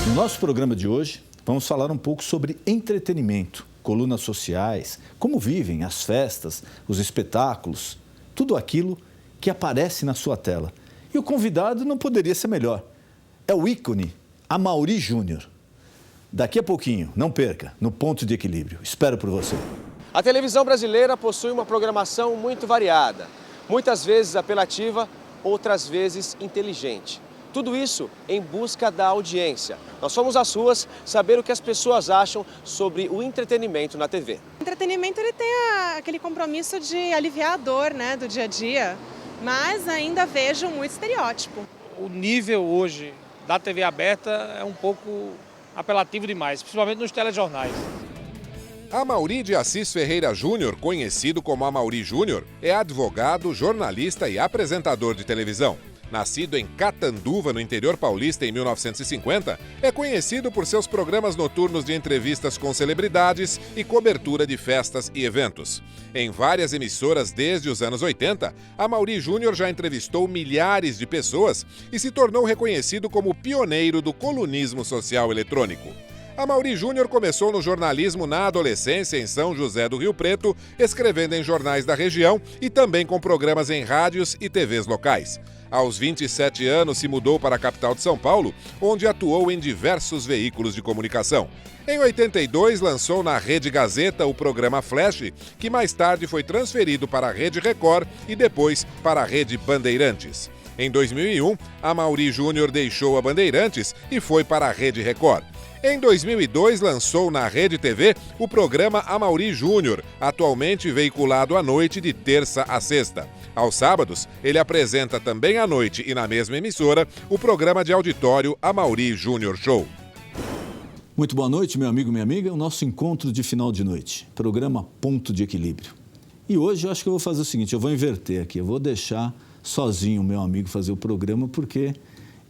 No nosso programa de hoje, vamos falar um pouco sobre entretenimento, colunas sociais, como vivem as festas, os espetáculos, tudo aquilo que aparece na sua tela. E o convidado não poderia ser melhor. É o ícone Amaury Júnior. Daqui a pouquinho, não perca, no Ponto de Equilíbrio. Espero por você. A televisão brasileira possui uma programação muito variada, muitas vezes apelativa, outras vezes inteligente. Tudo isso em busca da audiência. Nós fomos às ruas saber o que as pessoas acham sobre o entretenimento na TV. O entretenimento ele tem aquele compromisso de aliviar a dor, né, do dia a dia, mas ainda vejo muito estereótipo. O nível hoje da TV aberta é um pouco apelativo demais, principalmente nos telejornais. Amaury de Assis Ferreira Júnior, conhecido como Amaury Júnior, é advogado, jornalista e apresentador de televisão. Nascido em Catanduva, no interior paulista, em 1950, é conhecido por seus programas noturnos de entrevistas com celebridades e cobertura de festas e eventos. Em várias emissoras desde os anos 80, Amaury Júnior já entrevistou milhares de pessoas e se tornou reconhecido como pioneiro do colunismo social eletrônico. Amaury Júnior começou no jornalismo na adolescência em São José do Rio Preto, escrevendo em jornais da região e também com programas em rádios e TVs locais. Aos 27 anos, se mudou para a capital de São Paulo, onde atuou em diversos veículos de comunicação. Em 82, lançou na Rede Gazeta o programa Flash, que mais tarde foi transferido para a Rede Record e depois para a Rede Bandeirantes. Em 2001, Amaury Júnior deixou a Bandeirantes e foi para a Rede Record. Em 2002, lançou na Rede TV o programa Amaury Júnior, atualmente veiculado à noite de terça a sexta. Aos sábados, ele apresenta também à noite e na mesma emissora o programa de auditório Amaury Júnior Show. Muito boa noite, meu amigo, minha amiga. O nosso encontro de final de noite, programa Ponto de Equilíbrio. E hoje eu acho que eu vou fazer o seguinte, eu vou inverter aqui, eu vou deixar sozinho o meu amigo fazer o programa, porque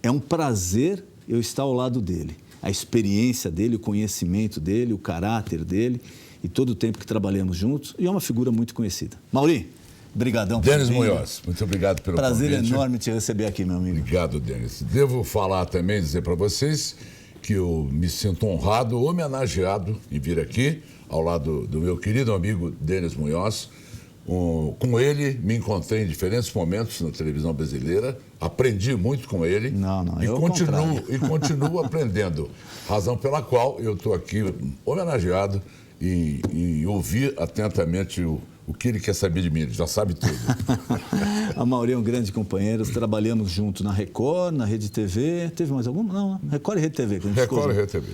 é um prazer eu estar ao lado dele. A experiência dele, o conhecimento dele, o caráter dele e todo o tempo que trabalhamos juntos. E é uma figura muito conhecida. Mauri, brigadão. Denis Munhoz, muito obrigado pelo prazer convite. Enorme te receber aqui, meu amigo. Obrigado, Denis. Devo falar também, dizer para vocês que eu me sinto honrado, homenageado em vir aqui ao lado do meu querido amigo Denis Munhoz. Com ele, me encontrei em diferentes momentos na televisão brasileira, aprendi muito com ele e continuo aprendendo. Razão pela qual eu estou aqui homenageado e ouvir atentamente o que ele quer saber de mim, ele já sabe tudo. Amaury é um grande companheiro, trabalhamos junto na Record, na Rede TV, teve mais alguma? Não, Record e Rede TV. Record e Rede TV.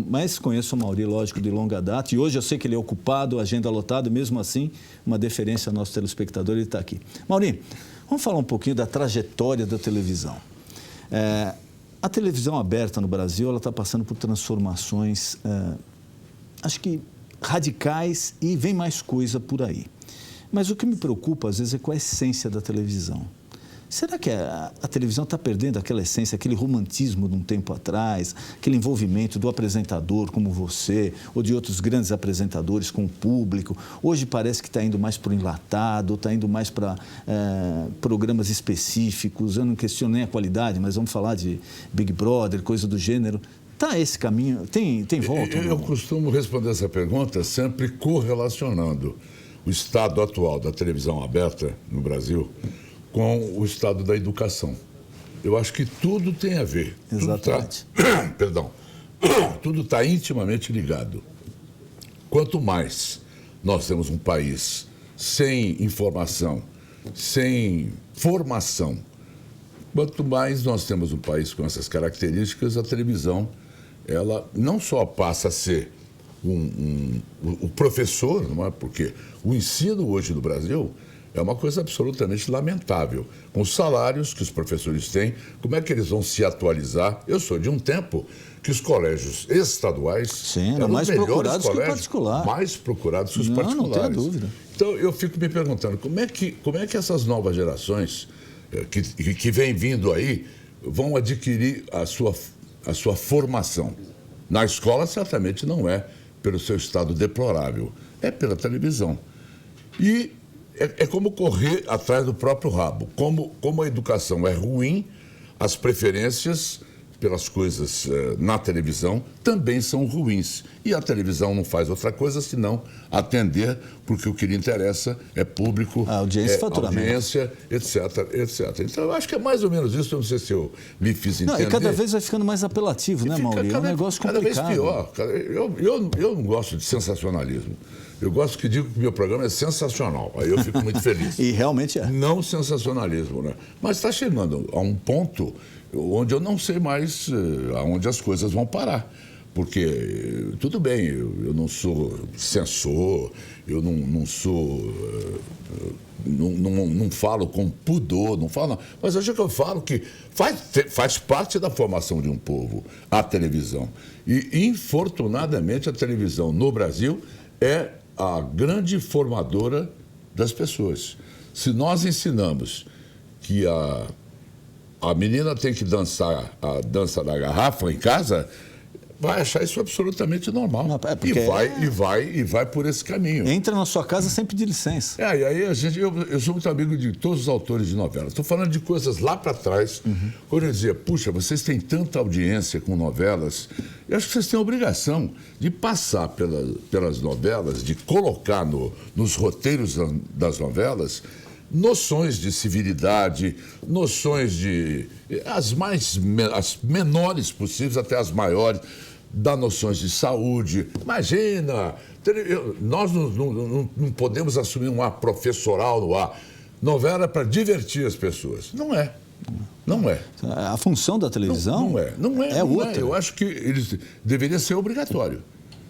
Mas conheço o Amaury, lógico, de longa data, e hoje eu sei que ele é ocupado, agenda lotada, mesmo assim, uma deferência ao nosso telespectador, ele está aqui. Amaury, vamos falar um pouquinho da trajetória da televisão. A televisão aberta no Brasil, ela está passando por transformações, acho que radicais, e vem mais coisa por aí. Mas o que me preocupa, às vezes, é com a essência da televisão. Será que a televisão está perdendo aquela essência, aquele romantismo de um tempo atrás, aquele envolvimento do apresentador como você, ou de outros grandes apresentadores com o público? Hoje parece que está indo mais para o enlatado, está indo mais para programas específicos. Eu não questiono nem a qualidade, mas vamos falar de Big Brother, coisa do gênero. Está esse caminho? Tem volta? Eu costumo responder essa pergunta sempre correlacionando o estado atual da televisão aberta no Brasil com o estado da educação. Eu acho que tudo tem a ver. Exatamente. Tudo está intimamente ligado. Quanto mais nós temos um país sem informação, sem formação, quanto mais nós temos um país com essas características, a televisão, ela não só passa a ser o professor, não é? Porque o ensino hoje no Brasil é uma coisa absolutamente lamentável. Com os salários que os professores têm, como é que eles vão se atualizar? Eu sou de um tempo que os colégios estaduais eram mais procurados que o particular. Mais procurados que os particulares. Não tenho dúvida. Então, eu fico me perguntando, como é que essas novas gerações que vêm vindo aí vão adquirir a sua formação? Na escola, certamente não é pelo seu estado deplorável, é pela televisão. E é como correr atrás do próprio rabo. Como a educação é ruim, as preferências pelas coisas na televisão também são ruins. E a televisão não faz outra coisa senão atender, porque o que lhe interessa é público, a audiência, faturamento, audiência, etc. Então, eu acho que é mais ou menos isso. Eu não sei se eu lhe fiz entender. Não, e cada vez vai ficando mais apelativo, né, Mauri? É um negócio complicado. Cada vez pior. Eu não gosto de sensacionalismo. Eu gosto que digo que o meu programa é sensacional. Aí eu fico muito feliz. E realmente é. Não sensacionalismo, né? Mas está chegando a um ponto onde eu não sei mais aonde as coisas vão parar. Porque, tudo bem, eu não sou censor, eu não sou... Não falo com pudor, não falo... Mas acho que eu falo que faz parte da formação de um povo, a televisão. E, infortunadamente, a televisão no Brasil é a grande formadora das pessoas. Se nós ensinamos que a menina tem que dançar a dança da garrafa em casa, vai achar isso absolutamente normal. Não, E vai por esse caminho. Entra na sua casa sem pedir licença. E aí eu sou muito amigo de todos os autores de novelas. Estou falando de coisas lá para trás, quando eu dizia, puxa, vocês têm tanta audiência com novelas, eu acho que vocês têm a obrigação de passar pelas novelas, de colocar nos roteiros das novelas noções de civilidade, noções de... as menores possíveis, até as maiores, dar noções de saúde. Imagina, nós não podemos assumir um ar professoral no ar. Novela é para divertir as pessoas. Não é. Não é. A função da televisão não é outra. Eu acho que deveria ser obrigatório.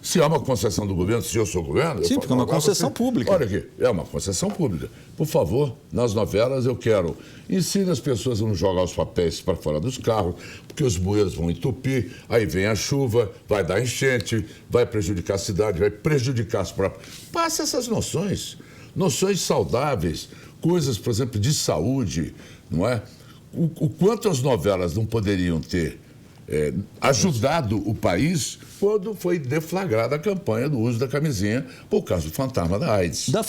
Se há uma concessão do governo, se eu sou governo... Sim, porque é uma concessão pública. Olha aqui, é uma concessão pública. Por favor, nas novelas eu quero... Ensine as pessoas a não jogar os papéis para fora dos carros, porque os bueiros vão entupir, aí vem a chuva, vai dar enchente, vai prejudicar a cidade, vai prejudicar as próprias... Passe essas noções saudáveis, coisas, por exemplo, de saúde, não é? O quanto as novelas não poderiam ter ajudado o país quando foi deflagrada a campanha do uso da camisinha por causa do fantasma da AIDS. Da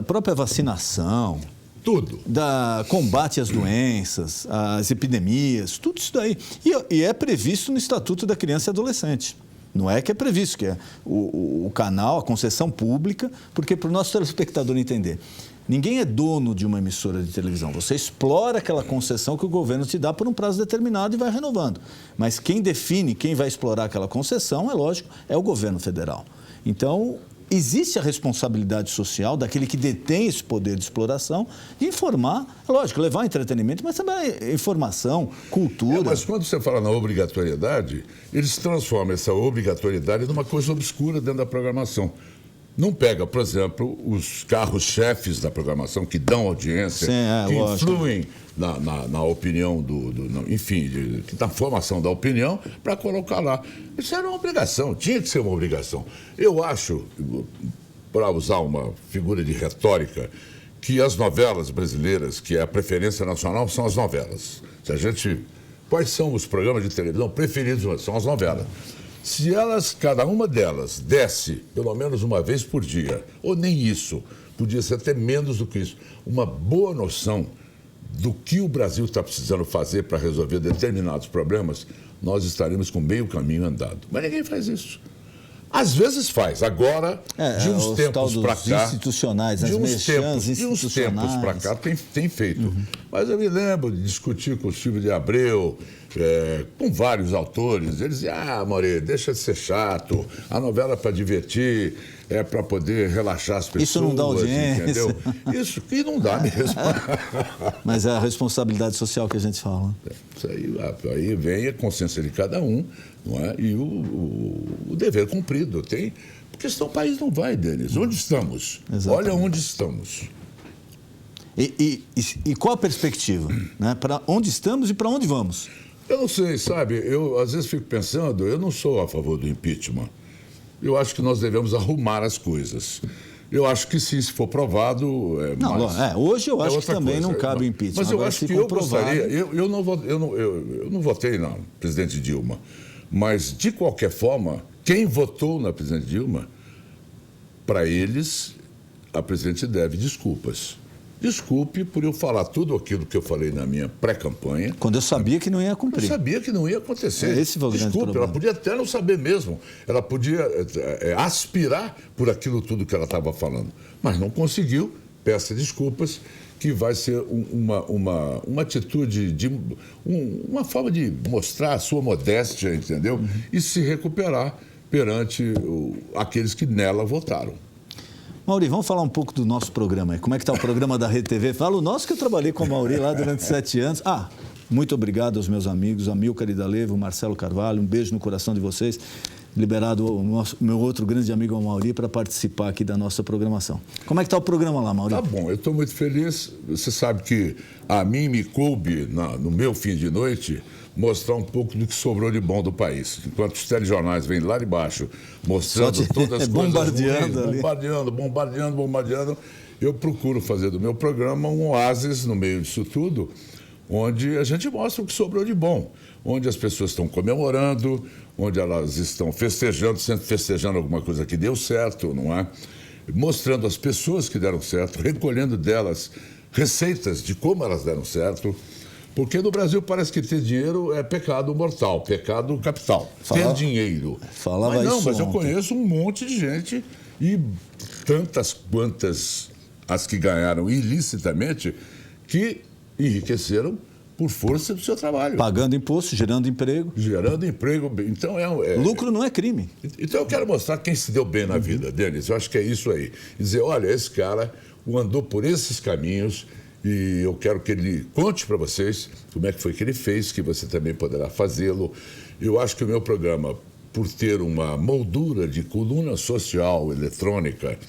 própria vacinação. Tudo. Da combate às doenças, às epidemias, tudo isso daí. E é previsto no Estatuto da Criança e Adolescente. Não é que é previsto, que é o canal, a concessão pública, porque para o nosso telespectador entender, ninguém é dono de uma emissora de televisão. Você explora aquela concessão que o governo te dá por um prazo determinado e vai renovando. Mas quem define, quem vai explorar aquela concessão, é lógico, é o governo federal. Então, existe a responsabilidade social daquele que detém esse poder de exploração de informar, é lógico, levar entretenimento, mas também informação, cultura. Mas quando você fala na obrigatoriedade, eles transformam essa obrigatoriedade numa coisa obscura dentro da programação. Não pega, por exemplo, os carros-chefes da programação que dão audiência, que influem na opinião enfim, na formação da opinião, para colocar lá. Isso era uma obrigação, tinha que ser uma obrigação. Eu acho, para usar uma figura de retórica, que as novelas brasileiras, que é a preferência nacional, são as novelas. Quais são os programas de televisão preferidos? São as novelas. Se cada uma delas desse, pelo menos uma vez por dia, ou nem isso, podia ser até menos do que isso, uma boa noção do que o Brasil está precisando fazer para resolver determinados problemas, nós estaríamos com meio caminho andado. Mas ninguém faz isso. Às vezes faz. Agora, de uns tempos para cá... institucionais, de uns tempos para cá tem feito. Mas eu me lembro de discutir com o Silvio de Abreu, com vários autores. Eles diziam, Mauri, deixa de ser chato, a novela é para divertir, é para poder relaxar as pessoas. Isso não dá audiência. Entendeu? Isso que não dá mesmo. Mas é a responsabilidade social que a gente fala. Isso aí vem a consciência de cada um, não é? E o dever cumprido. Porque senão o país não vai, Denis. Onde estamos? Exatamente. Olha onde estamos. E qual a perspectiva? Né? Para onde estamos e para onde vamos? Eu não sei, sabe? Eu às vezes fico pensando, eu não sou a favor do impeachment. Eu acho que nós devemos arrumar as coisas. Eu acho que sim, se for provado... hoje eu acho que também não cabe impeachment. Mas eu acho que eu gostaria... Eu não votei na presidente Dilma, mas, de qualquer forma, quem votou na presidente Dilma, para eles, a presidente deve desculpas. desculpe por eu falar tudo aquilo que eu falei na minha pré-campanha. Quando eu sabia que não ia cumprir. Eu sabia que não ia acontecer. Esse foi o grande Desculpe, problema. ela podia até não saber mesmo. Ela podia aspirar por aquilo tudo que ela estava falando. Mas não conseguiu. Peça desculpas, que vai ser uma atitude, uma forma de mostrar a sua modéstia, entendeu? E se recuperar perante aqueles que nela votaram. Mauri, vamos falar um pouco do nosso programa aí. Como é que está o programa da Rede TV? Fala o nosso, que eu trabalhei com o Mauri lá durante 7 anos. Muito obrigado aos meus amigos, Amilcar Idalevo, Marcelo Carvalho, um beijo no coração de vocês. Liberado o meu outro grande amigo, o Mauri, para participar aqui da nossa programação. Como é que está o programa lá, Mauri? Tá bom, eu estou muito feliz. Você sabe que a mim me coube, no meu fim de noite, mostrar um pouco do que sobrou de bom do país. Enquanto os telejornais vêm lá de baixo, mostrando todas as coisas ruins, bombardeando, eu procuro fazer do meu programa um oásis no meio disso tudo, onde a gente mostra o que sobrou de bom, onde as pessoas estão comemorando, onde elas estão festejando, sempre festejando alguma coisa que deu certo, não é? Mostrando as pessoas que deram certo, recolhendo delas receitas de como elas deram certo, porque no Brasil parece que ter dinheiro é pecado mortal, pecado capital. Ter dinheiro. Mas eu conheço um monte de gente, e tantas quantas as que ganharam ilicitamente, que enriqueceram por força do seu trabalho. Pagando imposto, gerando emprego. Gerando emprego. Então lucro não é crime. Então eu quero mostrar quem se deu bem na vida deles. Eu acho que é isso aí. Dizer, olha, esse cara andou por esses caminhos e eu quero que ele conte para vocês como é que foi que ele fez, que você também poderá fazê-lo. Eu acho que o meu programa, por ter uma moldura de coluna social eletrônica,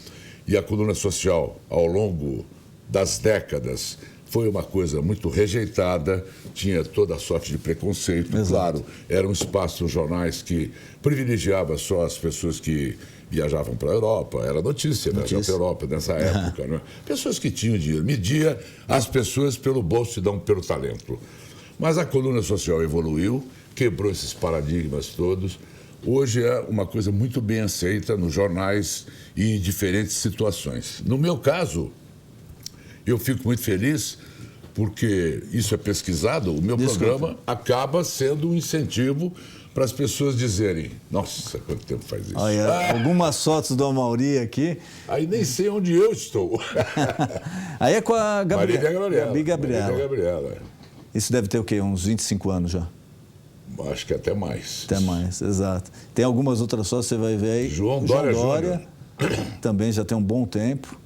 e a coluna social ao longo das décadas foi uma coisa muito rejeitada, tinha toda a sorte de preconceito. Exato. Claro, era um espaço nos jornais que privilegiava só as pessoas que viajavam para a Europa, era notícia viajar para a Europa nessa época. Né? Pessoas que tinham dinheiro, media as pessoas pelo bolso e não pelo talento. Mas a coluna social evoluiu, quebrou esses paradigmas todos. Hoje é uma coisa muito bem aceita nos jornais e em diferentes situações. No meu caso, eu fico muito feliz porque isso é pesquisado, o meu programa acaba sendo um incentivo para as pessoas dizerem, nossa, quanto tempo faz isso? Algumas fotos do Amauri aqui. Aí nem sei onde eu estou. Aí é com a Gabriela. Gabriela. Isso deve ter o quê? Uns 25 anos já? Acho que até mais. Até mais, exato. Tem algumas outras fotos, você vai ver aí. João Dória também já tem um bom tempo.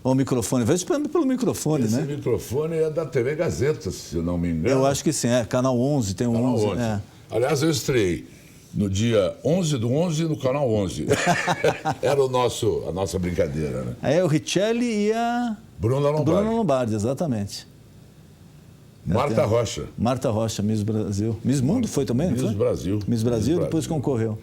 Olha o microfone, vai esperando pelo microfone, Esse né? Esse microfone é da TV Gazeta, se eu não me engano. Eu acho que sim, Canal 11, tem um Canal 11. 11. Aliás, eu estreiei no dia 11/11 no Canal 11. Era a nossa brincadeira, né? Aí é o Richelli e a... Bruna Lombardi, exatamente. Marta Rocha. Marta Rocha, Miss Brasil. Miss Mundo foi também, não foi? Miss Brasil, depois concorreu.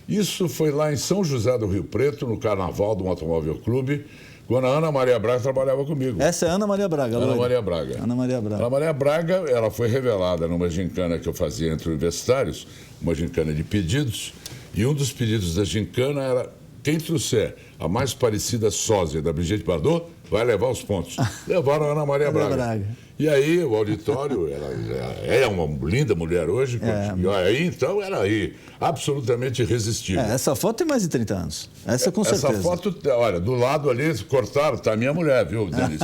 Isso foi lá em São José do Rio Preto, no Carnaval do Automóvel Clube, quando a Ana Maria Braga trabalhava comigo. Essa é Ana Maria Braga. Ana Maria Braga. Ana Maria Braga, ela foi revelada numa gincana que eu fazia entre universitários, uma gincana de pedidos, e um dos pedidos da gincana era: quem trouxer a mais parecida sósia da Brigitte Bardot vai levar os pontos. Levaram a Ana Maria Braga. E aí o auditório, ela é uma linda mulher hoje, aí então era aí, absolutamente irresistível. Essa foto tem mais de 30 anos, essa com certeza. Essa foto, olha, do lado ali, cortaram, tá a minha mulher, viu, Denis?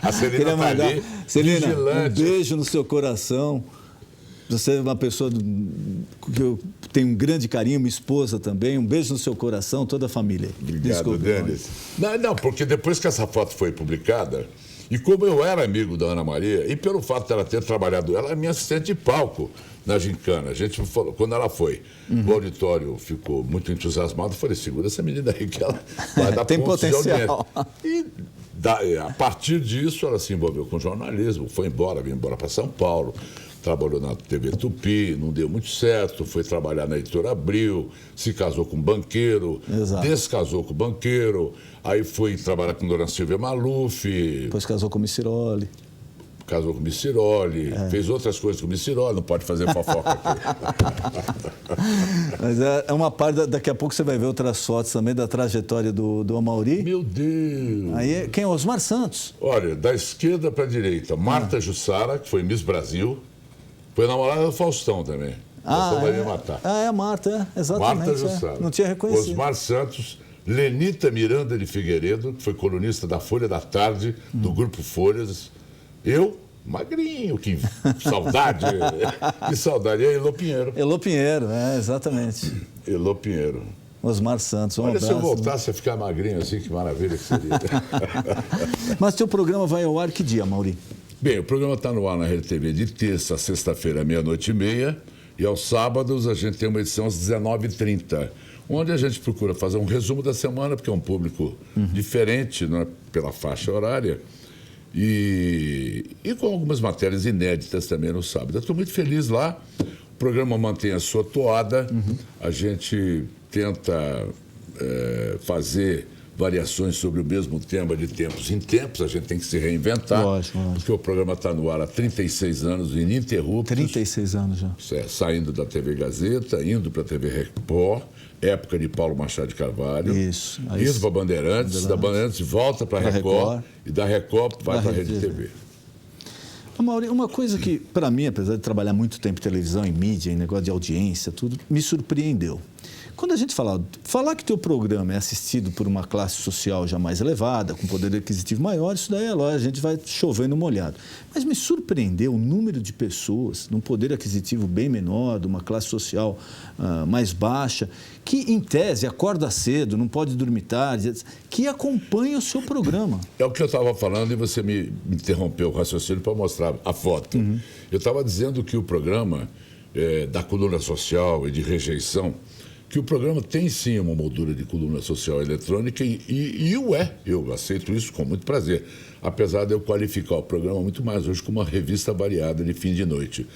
A Celina tá ali, Celina, vigilante. Um beijo no seu coração. Você é uma pessoa que eu tenho um grande carinho, minha esposa também. Um beijo no seu coração, toda a família. Obrigado, Denis. Não, porque depois que essa foto foi publicada, e como eu era amigo da Ana Maria, e pelo fato dela ter trabalhado, ela é minha assistente de palco na gincana. A gente falou, quando ela foi, o auditório ficou muito entusiasmado. Eu falei, segura essa menina aí que ela vai dar tem pontos potencial. E a partir disso ela se envolveu com jornalismo, veio embora para São Paulo. Trabalhou na TV Tupi, não deu muito certo, foi trabalhar na Editora Abril, se casou com um banqueiro, descasou com o banqueiro, aí foi trabalhar com Dona Silvia Maluf. Depois casou com o Missiroli. casou com o Missiroli, fez outras coisas com o Missiroli, não pode fazer fofoca aqui. Mas é uma parte, daqui a pouco você vai ver outras fotos também da trajetória do Amaury. Meu Deus! Aí, quem é Osmar Santos? Olha, da esquerda para a direita, Marta Jussara, que foi Miss Brasil, foi namorada do Faustão também. Vai me matar. É a Marta, exatamente. Marta Jussara. Não tinha reconhecido. Osmar Santos, Lenita Miranda de Figueiredo, que foi colunista da Folha da Tarde, do Grupo Folhas. Eu, magrinho, que saudade. Que saudade. E a Elô Pinheiro. Elô Pinheiro, exatamente. Elô Pinheiro. Osmar Santos, Olha, se eu voltasse a ficar magrinho assim, que maravilha que seria. Mas teu programa vai ao ar que dia, Amaury? Bem, o programa está no ar na Rede TV de terça a sexta-feira, 00:30. E aos sábados a gente tem uma edição às 19h30, onde a gente procura fazer um resumo da semana, porque é um público diferente, não é, pela faixa horária, e com algumas matérias inéditas também no sábado. Eu estou muito feliz lá, o programa mantém a sua toada, a gente tenta fazer variações sobre o mesmo tema de tempos em tempos, a gente tem que se reinventar. Lógico. Porque o programa está no ar há 36 anos, ininterruptos. 36 anos já. Saindo da TV Gazeta, indo para a TV Record, época de Paulo Machado de Carvalho. Isso. Indo para Bandeirantes, da Bandeirantes volta para a Record, e da Record vai para a Rede TV. Amaury, uma coisa que, para mim, apesar de trabalhar muito tempo em televisão, em mídia, em negócio de audiência, tudo, me surpreendeu. Quando a gente falar que teu programa é assistido por uma classe social já mais elevada, com poder aquisitivo maior, isso daí é lógico, a gente vai chovendo molhado. Mas me surpreendeu o número de pessoas num poder aquisitivo bem menor, de uma classe social mais baixa, que, em tese, acorda cedo, não pode dormir tarde, que acompanha o seu programa. É o que eu estava falando e você me interrompeu o raciocínio para mostrar a foto. Eu estava dizendo que o programa da coluna social e de rejeição, que o programa tem sim uma moldura de coluna social eletrônica e o é. Eu aceito isso com muito prazer, apesar de eu qualificar o programa muito mais hoje como uma revista variada de fim de noite.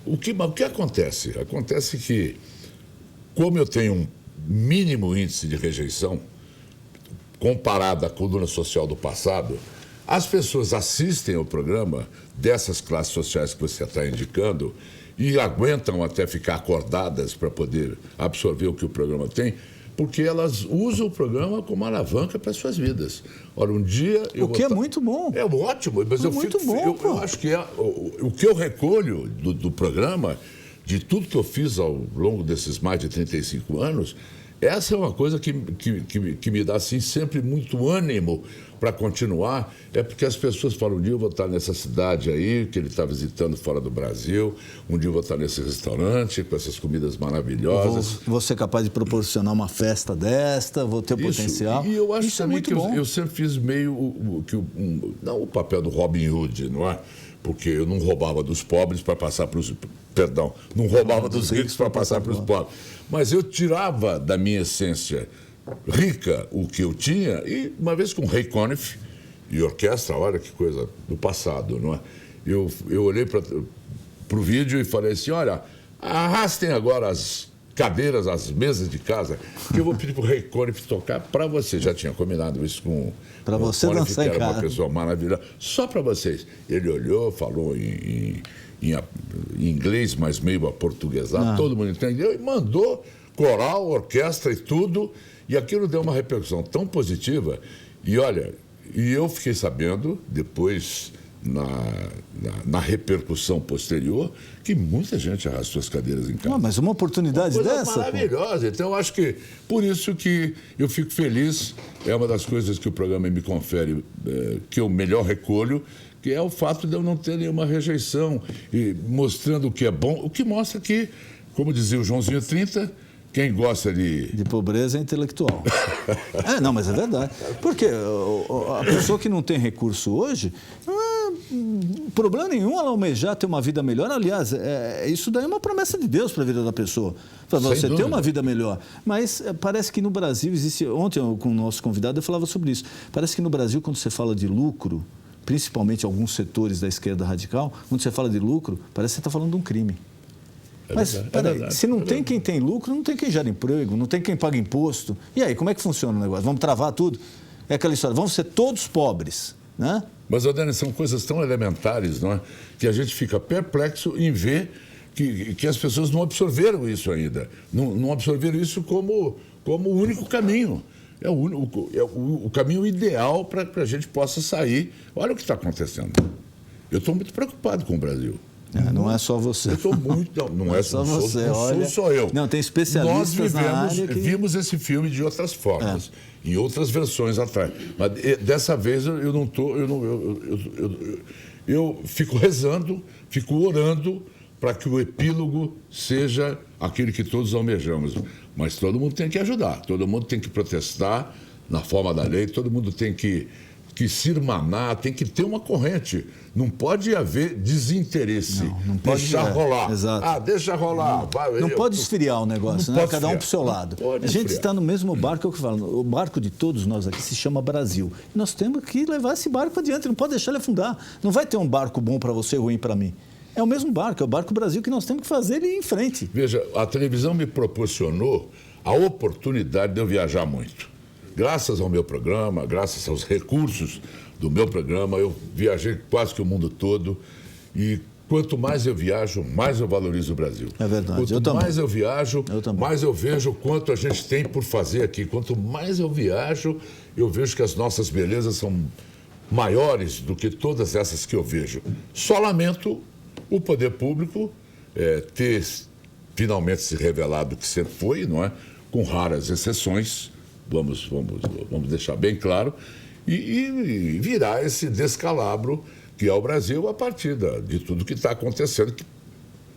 O que acontece? Acontece que, como eu tenho um mínimo índice de rejeição, comparado à coluna social do passado, as pessoas assistem ao programa dessas classes sociais que você está indicando e aguentam até ficar acordadas para poder absorver o que o programa tem, porque elas usam o programa como alavanca para as suas vidas. Ora, um dia... O que é muito bom. É ótimo, mas eu acho que o que eu recolho do programa, de tudo que eu fiz ao longo desses mais de 35 anos, essa é uma coisa que me dá assim, sempre muito ânimo para continuar, é porque as pessoas falam, um dia eu vou estar nessa cidade aí, que ele está visitando fora do Brasil, um dia eu vou estar nesse restaurante com essas comidas maravilhosas. Vou ser capaz de proporcionar uma festa desta, vou ter potencial. E eu acho isso também é muito bom. Eu sempre fiz meio não o papel do Robin Hood, não é? Porque eu não roubava dos pobres para passar para os... Perdão, não roubava dos ricos para passar para os pobres. Mas eu tirava da minha essência rica o que eu tinha, e uma vez com Ray Conniff e orquestra, olha que coisa do passado, não é? Eu olhei para o vídeo e falei assim, olha, arrastem agora as cadeiras, as mesas de casa, que eu vou pedir para o Ray Conniff tocar para você. Já tinha combinado isso com para você Conniff, dançar em que era casa. uma pessoa maravilhosa, só para vocês. Ele olhou, falou em inglês, mas meio aportuguesado, todo mundo entendeu, e mandou coral, orquestra e tudo, e aquilo deu uma repercussão tão positiva. E olha, eu fiquei sabendo, depois, na repercussão posterior, que muita gente arrastou as cadeiras em casa. Mas uma oportunidade uma coisa dessa? Maravilhosa. Então, eu acho que, por isso que eu fico feliz, é uma das coisas que o programa me confere, que eu melhor recolho, que é o fato de eu não ter nenhuma rejeição, e mostrando o que é bom, o que mostra que, como dizia o Joãozinho 30, quem gosta de pobreza é intelectual. Não, mas é verdade. Porque a pessoa que não tem recurso hoje, não é problema nenhum ela almejar ter uma vida melhor. Aliás, isso daí é uma promessa de Deus para a vida da pessoa, para você ter uma vida melhor. Mas parece que no Brasil existe... Ontem, com o nosso convidado, eu falava sobre isso. Parece que no Brasil, quando você fala de lucro, principalmente alguns setores da esquerda radical, quando você fala de lucro, parece que você está falando de um crime. Mas, peraí, se não tem quem tem lucro, não tem quem gera emprego, não tem quem paga imposto. E aí, como é que funciona o negócio? Vamos travar tudo? É aquela história, vamos ser todos pobres. né? Mas, Denis, são coisas tão elementares, não é? Que a gente fica perplexo em ver que as pessoas não absorveram isso ainda. Não absorveram isso como o único caminho. É o caminho ideal para que a gente possa sair. Olha o que está acontecendo. Eu estou muito preocupado com o Brasil. Não é só você. Eu estou muito... Não é só você. Não sou só eu. Não, tem especialistas na área que... vimos esse filme de outras formas, em outras versões atrás. Mas dessa vez eu não estou... Eu fico rezando, fico orando para que o epílogo seja aquele que todos almejamos. Mas todo mundo tem que ajudar, todo mundo tem que protestar na forma da lei, todo mundo tem que se irmanar, tem que ter uma corrente. Não pode haver desinteresse. Não pode deixar rolar. Exato. Deixa rolar. Não pode esfriar o negócio, né? Cada um para o seu lado. A gente está no mesmo barco, é o que eu falo. O barco de todos nós aqui se chama Brasil. Nós temos que levar esse barco adiante, não pode deixar ele afundar. Não vai ter um barco bom para você e ruim para mim. É o mesmo barco, é o barco Brasil que nós temos que fazer ele ir em frente. Veja, a televisão me proporcionou a oportunidade de eu viajar muito. Graças ao meu programa, graças aos recursos do meu programa, eu viajei quase que o mundo todo. E quanto mais eu viajo, mais eu valorizo o Brasil. É verdade. Quanto mais eu viajo, mais eu vejo o quanto a gente tem por fazer aqui. Quanto mais eu viajo, eu vejo que as nossas belezas são maiores do que todas essas que eu vejo. Só lamento o poder público ter finalmente se revelado que sempre foi, não é? Com raras exceções, vamos deixar bem claro, e virar esse descalabro que é o Brasil a partir de tudo que está acontecendo. Que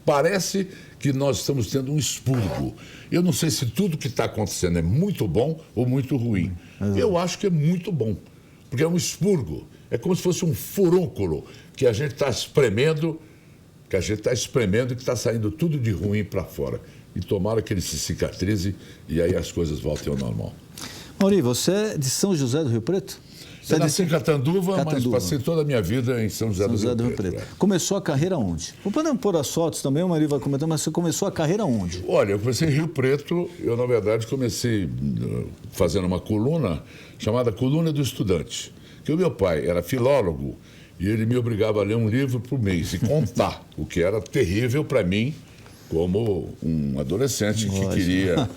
parece que nós estamos tendo um expurgo. Eu não sei se tudo que está acontecendo é muito bom ou muito ruim. Eu acho que é muito bom, porque é um expurgo. É como se fosse um furúnculo que a gente está espremendo, e que está saindo tudo de ruim para fora. E tomara que ele se cicatrize e aí as coisas voltem ao normal. Mauri, você é de São José do Rio Preto? Eu nasci em Catanduva, mas passei toda a minha vida em São José do Rio Preto. Começou a carreira onde? Podemos pôr as fotos também, o Mauri vai comentar, mas você começou a carreira onde? Olha, eu comecei em Rio Preto, eu na verdade comecei fazendo uma coluna chamada Coluna do Estudante, que o meu pai era filólogo e ele me obrigava a ler um livro por mês e contar, o que era terrível para mim, como um adolescente que queria...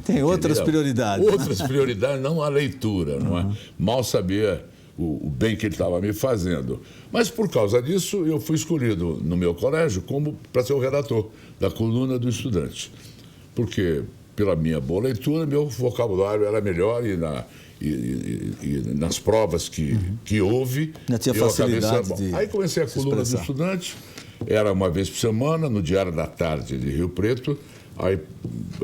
Tem outras prioridades. Outras prioridades, não a leitura, não é? Mal sabia o bem que ele estava me fazendo. Mas por causa disso, eu fui escolhido no meu colégio para ser o redator da Coluna do Estudante. Porque, pela minha boa leitura, meu vocabulário era melhor e nas provas que houve... Já tinha facilidade de Aí comecei a Coluna do Estudante. Era uma vez por semana, no Diário da Tarde de Rio Preto. Aí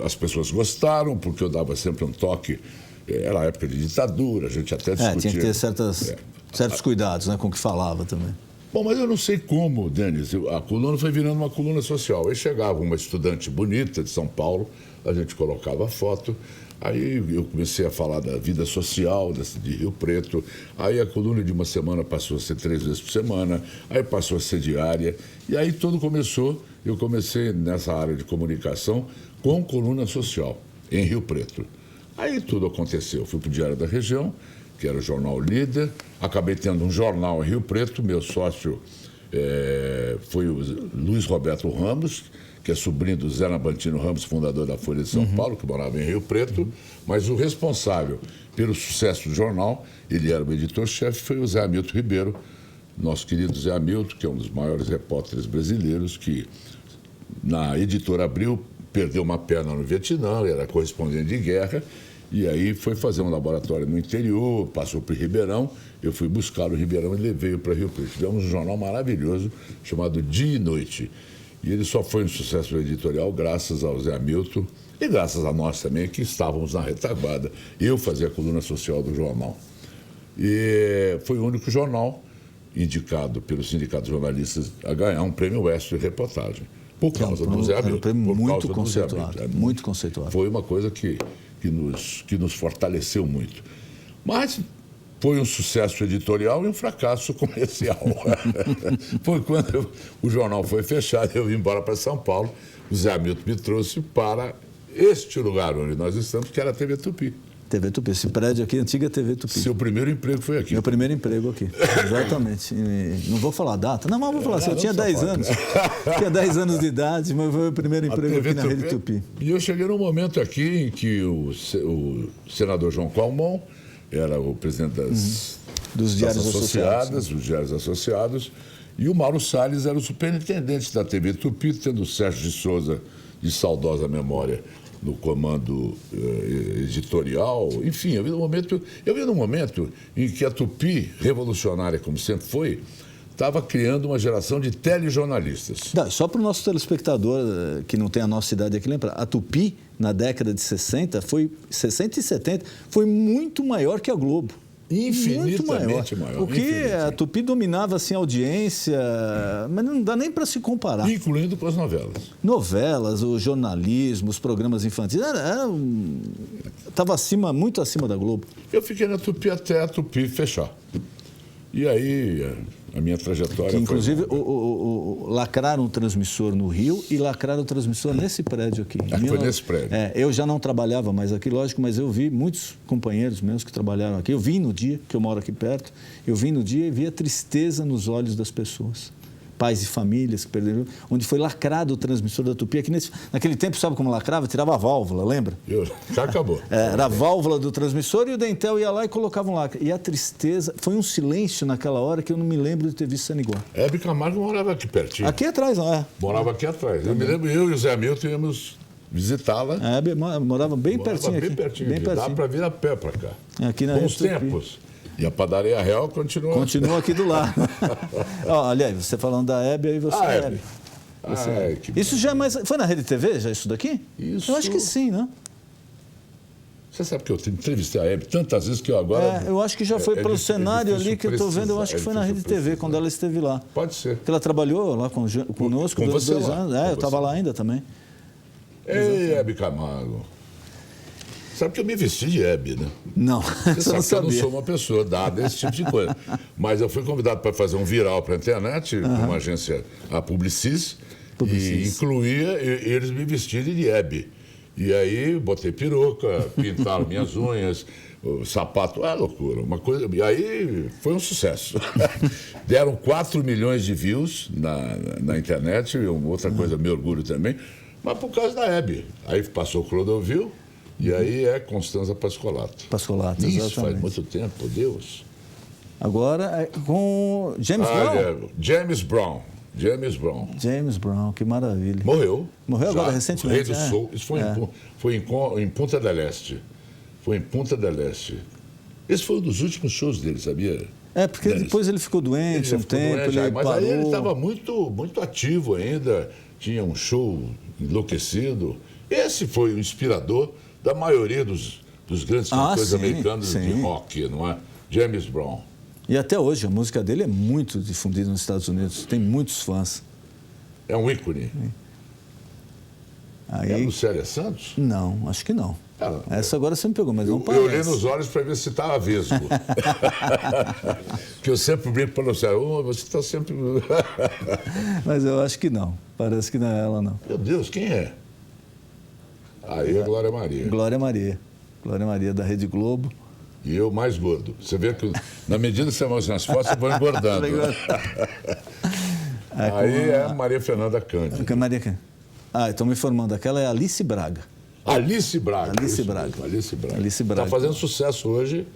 as pessoas gostaram, porque eu dava sempre um toque. Era a época de ditadura, a gente até discutia. Tinha que ter certos cuidados, né, com o que falava também. Bom, mas eu não sei como, Denis, a coluna foi virando uma coluna social. Aí chegava uma estudante bonita de São Paulo, a gente colocava a foto. Aí eu comecei a falar da vida social de Rio Preto. Aí a coluna de uma semana passou a ser 3 vezes por semana. Aí passou a ser diária. E aí tudo começou. Eu comecei nessa área de comunicação com coluna social, em Rio Preto. Aí tudo aconteceu. Fui para o Diário da Região, que era o jornal líder. Acabei tendo um jornal em Rio Preto. Meu sócio foi o Luiz Roberto Ramos, que é sobrinho do Zé Nabantino Ramos, fundador da Folha de São Paulo, que morava em Rio Preto, mas o responsável pelo sucesso do jornal, ele era o editor-chefe, foi o Zé Hamilton Ribeiro, nosso querido Zé Hamilton, que é um dos maiores repórteres brasileiros, que na Editora Abril perdeu uma perna no Vietnã, era correspondente de guerra, e aí foi fazer um laboratório no interior, passou para o Ribeirão, eu fui buscar o Ribeirão e levei-o para Rio Preto. Tivemos um jornal maravilhoso chamado Dia e Noite. E ele só foi um sucesso editorial graças ao Zé Hamilton e graças a nós também, que estávamos na retaguarda. Eu fazia a coluna social do jornal. E foi o único jornal indicado pelo Sindicato de Jornalistas a ganhar um prêmio Extra de reportagem. Por causa do Zé Hamilton. Um prêmio muito conceituado. Muito conceituado. Foi uma coisa que nos fortaleceu muito. Mas foi um sucesso editorial e um fracasso comercial. Foi quando o jornal foi fechado, eu vim embora para São Paulo, o Zé Hamilton me trouxe para este lugar onde nós estamos, que era a TV Tupi. TV Tupi. Esse prédio aqui, antiga TV Tupi. Seu primeiro emprego foi aqui. Meu primeiro emprego aqui. Exatamente. Não vou falar a data. Não, mas vou falar assim, eu tinha 10 anos. Tinha 10 anos de idade, mas foi o meu primeiro emprego aqui na Rede Tupi. E eu cheguei num momento aqui em que o senador João Calmon era o presidente dos Diários Associados, dos Diários Associados, e o Mauro Salles era o superintendente da TV Tupi, tendo o Sérgio de Souza, de saudosa memória, no comando editorial. Enfim, eu vi num momento em que a Tupi, revolucionária como sempre foi, estava criando uma geração de telejornalistas. Só para o nosso telespectador que não tem a nossa idade aqui lembrar, a Tupi, na década de 60 e 70, foi muito maior que a Globo. Infinitamente maior. Porque a Tupi dominava assim, a audiência, mas não dá nem para se comparar. Incluindo com as novelas. Novelas, o jornalismo, os programas infantis. Estava muito acima da Globo. Eu fiquei na Tupi até a Tupi fechar. E aí a minha trajetória que, inclusive, lacraram o transmissor no Rio e lacraram o transmissor nesse prédio aqui. Foi nesse prédio. Eu já não trabalhava mais aqui, lógico, mas eu vi muitos companheiros meus que trabalharam aqui. Eu vim no dia, que eu moro aqui perto, eu vim no dia e vi a tristeza nos olhos das pessoas. Pais e famílias que perderam, onde foi lacrado o transmissor da Tupi. Aqui naquele tempo, sabe como lacrava? Tirava a válvula, lembra? Já acabou. Era a válvula do transmissor e o dentel ia lá e colocava um lacre. E a tristeza, foi um silêncio naquela hora que eu não me lembro de ter visto sendo igual. Hebe Camargo morava aqui pertinho. Aqui atrás, não é? Morava aqui atrás. Eu me lembro, eu e o Zé Milton íamos visitá-la. A Hebe morava bem pertinho aqui. Bem pertinho. Dá para vir a pé para cá. Aqui na Bons tempos. E a Padaria Real continua... Continua aqui do lado. Aliás, você falando da Hebe, aí você é Hebe. Isso já é mais... Foi na Rede TV já isso daqui? Isso... Eu acho que sim, né? Você sabe que eu entrevistei a Hebe tantas vezes que eu agora... eu acho que já foi pelo cenário ali que eu estou vendo, eu acho que foi na Rede TV, quando ela esteve lá. Pode ser. Porque ela trabalhou lá conosco com dois anos. Eu estava lá ainda também. Ei, Hebe Camargo. Sabe que eu me vesti de Hebe, né? Não, você sabe que eu não sou uma pessoa dada a esse tipo de coisa. Mas eu fui convidado para fazer um viral para a internet, por uma agência, a Publicis, e incluía eles me vestirem de Hebe. E aí botei peruca, pintaram minhas unhas, o sapato, loucura, uma coisa. E aí foi um sucesso. Deram 4 milhões de views na internet, e outra coisa, me orgulho também, mas por causa da Hebe. Aí passou o Clodovil. E aí é Constanza Pascolato. Pascolato, isso exatamente. Faz muito tempo, Deus. Agora com James Brown. James Brown. James Brown, que maravilha. Morreu agora recentemente. Rei do Soul. Isso foi em Punta del Este. Foi em Punta del Este. Esse foi um dos últimos shows dele, sabia? Porque depois ele ficou doente um tempo, mas aí ele estava muito, muito ativo ainda. Tinha um show enlouquecido. Esse foi o inspirador da maioria dos grandes cantores americanos de rock, não é? James Brown. E até hoje a música dele é muito difundida nos Estados Unidos, tem muitos fãs. É um ícone. É Lucélia Santos? Não, acho que não. Essa agora você me pegou, mas não parece. Eu olhei nos olhos para ver se estava vesgo. Que eu sempre brinco para Lucélia, você está sempre... Mas eu acho que não, parece que não é ela não. Meu Deus, quem é? Aí é Glória Maria. Glória Maria, da Rede Globo. E eu mais gordo. Você vê que, na medida que você mostra nas fotos, você vai engordando. Aí é Maria Fernanda Cândido. Estão me informando. Aquela é Alice Braga. Alice Braga. Alice Braga. Está fazendo sucesso hoje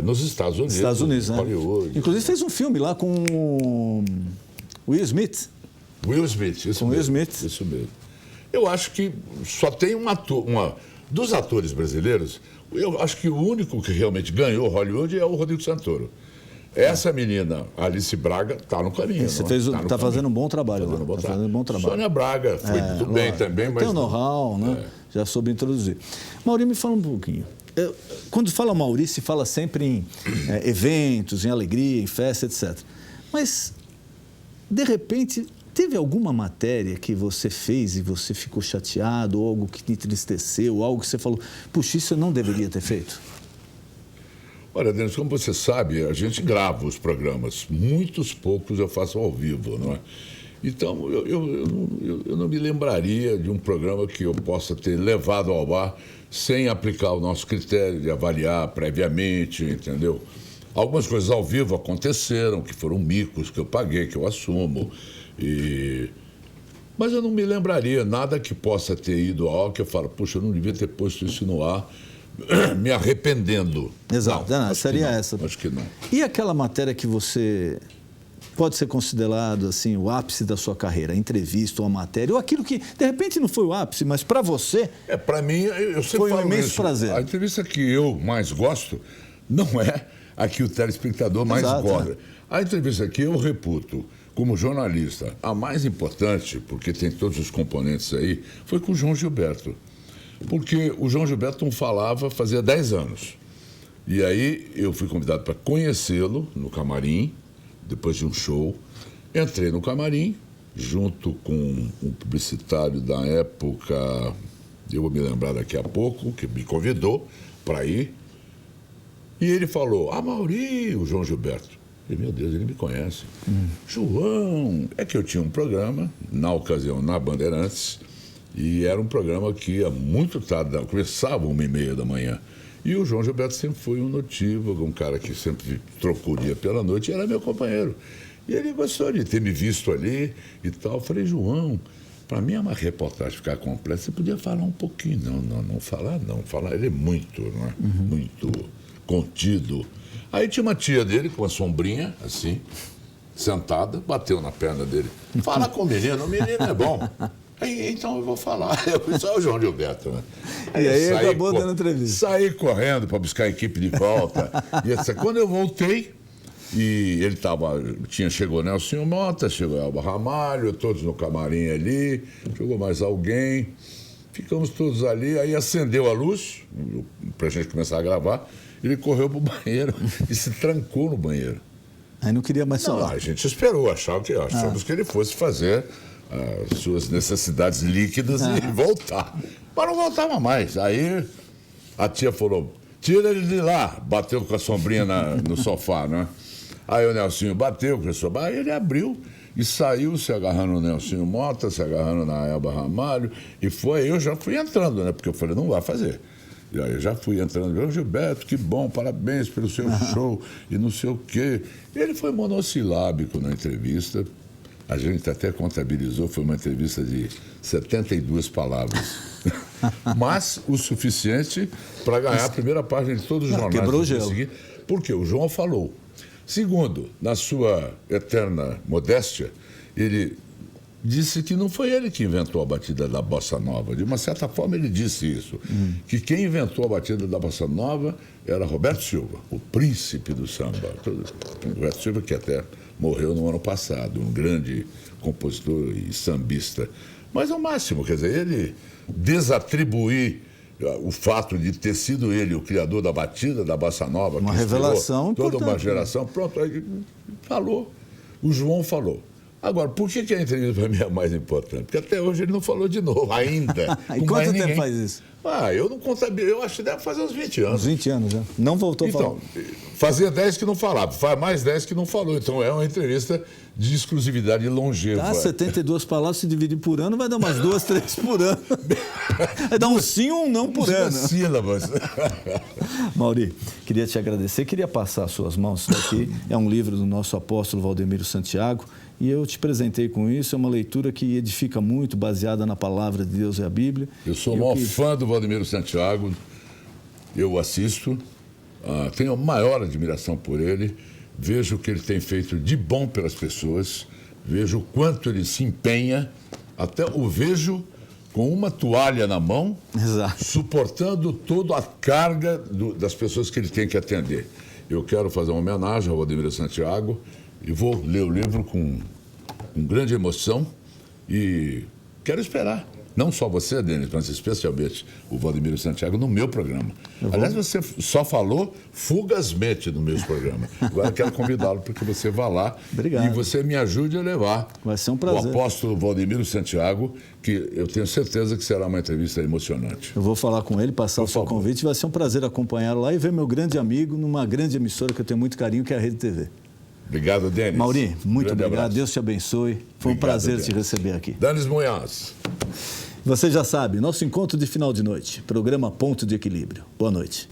nos Estados Unidos. Estados Unidos, né? Hollywood. Inclusive fez um filme lá com Will Smith. Isso mesmo. Eu acho que só tem um ator, dos atores brasileiros, eu acho que o único que realmente ganhou Hollywood é o Rodrigo Santoro. Essa menina, Alice Braga, está no caminho. Está fazendo um bom trabalho. Sônia Braga foi muito bem também. Mas tem o know-how, né? Já soube introduzir. Mauri, me fala um pouquinho. Quando fala Mauri, se fala sempre em eventos, em alegria, em festa, etc. Mas, de repente... Teve alguma matéria que você fez e você ficou chateado, ou algo que te entristeceu, algo que você falou, puxa, isso eu não deveria ter feito? Olha, Denis, como você sabe, a gente grava os programas. Muitos poucos eu faço ao vivo, não é? Então, eu não me lembraria de um programa que eu possa ter levado ao ar sem aplicar o nosso critério de avaliar previamente, entendeu? Algumas coisas ao vivo aconteceram, que foram micos que eu paguei, que eu assumo. Mas eu não me lembraria nada que possa ter ido ao ar, que eu falo, puxa, eu não devia ter posto isso no ar, me arrependendo. Exato, não, seria não, essa. Acho que não. E aquela matéria que você pode ser considerado assim o ápice da sua carreira, a entrevista ou a matéria, ou aquilo que de repente não foi o ápice, mas para você para mim, eu sempre foi um falo imenso isso. prazer. A entrevista que eu mais gosto não é a que o telespectador mais Exato, gosta. A entrevista que eu reputo como jornalista, a mais importante, porque tem todos os componentes aí, foi com o João Gilberto. Porque o João Gilberto não falava fazia 10 anos. E aí eu fui convidado para conhecê-lo no camarim, depois de um show. Entrei no camarim, junto com um publicitário da época, eu vou me lembrar daqui a pouco, que me convidou para ir. E ele falou, Mauri, o João Gilberto. E, meu Deus, ele me conhece. João, é que eu tinha um programa, na ocasião, na Bandeirantes, e era um programa que ia muito tarde, começava 1h30 da manhã. E o João Gilberto sempre foi um notívago, um cara que sempre trocou o dia pela noite, e era meu companheiro. E ele gostou de ter me visto ali e tal. Eu falei, João, para mim é uma reportagem ficar completa, você podia falar um pouquinho. Não falar. Ele é muito, não é? Muito contido. Aí tinha uma tia dele com uma sombrinha, assim, sentada, bateu na perna dele. Fala com o menino é bom. Aí, então eu vou falar. Isso é o João Gilberto, né? E aí acabou dando entrevista. Saí correndo para buscar a equipe de volta. Quando eu voltei, e ele chegou Nelson Mota, chegou Elba Ramalho, todos no camarim ali, chegou mais alguém. Ficamos todos ali, aí acendeu a luz, para a gente começar a gravar. Ele correu para o banheiro e se trancou no banheiro. Aí não queria mais falar. Não, a gente esperou, achamos que ele fosse fazer as suas necessidades líquidas e voltar. Mas não voltava mais. Aí a tia falou, tira ele de lá. Bateu com a sombrinha no sofá, né? Aí o Nelsinho bateu com a sombrinha. Aí ele abriu e saiu se agarrando no Nelsinho Mota, se agarrando na Elba Ramalho. E foi, eu já fui entrando, né? Porque eu falei, não vai fazer. E aí eu já fui entrando, Gilberto, que bom, parabéns pelo seu show e não sei o quê. E ele foi monossilábico na entrevista. A gente até contabilizou, foi uma entrevista de 72 palavras. Mas o suficiente para ganhar a primeira página de todos os jornais. Quebrou o gelo. Porque o João falou. Segundo, na sua eterna modéstia, ele disse que não foi ele que inventou a batida da Bossa Nova. De uma certa forma, ele disse isso. Que quem inventou a batida da Bossa Nova era Roberto Silva, o príncipe do samba. Roberto Silva, que até morreu no ano passado, um grande compositor e sambista. Mas é o máximo, quer dizer, ele desatribuir o fato de ter sido ele o criador da batida da Bossa Nova. Uma revelação toda uma importante. geração. Pronto, aí falou. O João falou. Agora, por que a entrevista para mim é mais importante? Porque até hoje ele não falou de novo, ainda. E quanto tempo faz isso? Eu não contabilizo, eu acho que deve fazer uns 20 anos. Uns 20 anos já. Não voltou a falar. Então, fazia 10 que não falava, faz mais 10 que não falou. Então é uma entrevista de exclusividade longeva. 72 palavras, se dividir por ano, vai dar umas 2, 3 por ano. Vai dar um sim ou um não por ano. Sílabas. Mauri, queria te agradecer, queria passar as suas mãos. Isso aqui é um livro do nosso apóstolo Valdemiro Santiago. E eu te presentei com isso, é uma leitura que edifica muito, baseada na palavra de Deus e a Bíblia. Eu sou o maior fã do Valdemiro Santiago, eu assisto, tenho a maior admiração por ele, vejo o que ele tem feito de bom pelas pessoas, vejo o quanto ele se empenha, até o vejo com uma toalha na mão, Exato. suportando toda a carga das pessoas que ele tem que atender. Eu quero fazer uma homenagem ao Valdemiro Santiago, e vou ler o livro com grande emoção e quero esperar. Não só você, Denis, mas especialmente o Valdemiro Santiago no meu programa. Aliás, você só falou fugazmente no meu programa. Agora quero convidá-lo para que você vá lá. Obrigado. E você me ajude a levar Vai ser um prazer. o apóstolo Valdemiro Santiago, que eu tenho certeza que será uma entrevista emocionante. Eu vou falar com ele, passar o seu convite. Vai ser um prazer acompanhá-lo lá e ver meu grande amigo numa grande emissora que eu tenho muito carinho, que é a Rede TV. Obrigado, Denis. Mauri, muito Grande obrigado. abraço. Deus te abençoe. Foi um prazer te receber aqui. Denis Munhoz. Você já sabe, nosso encontro de final de noite, programa Ponto de Equilíbrio. Boa noite.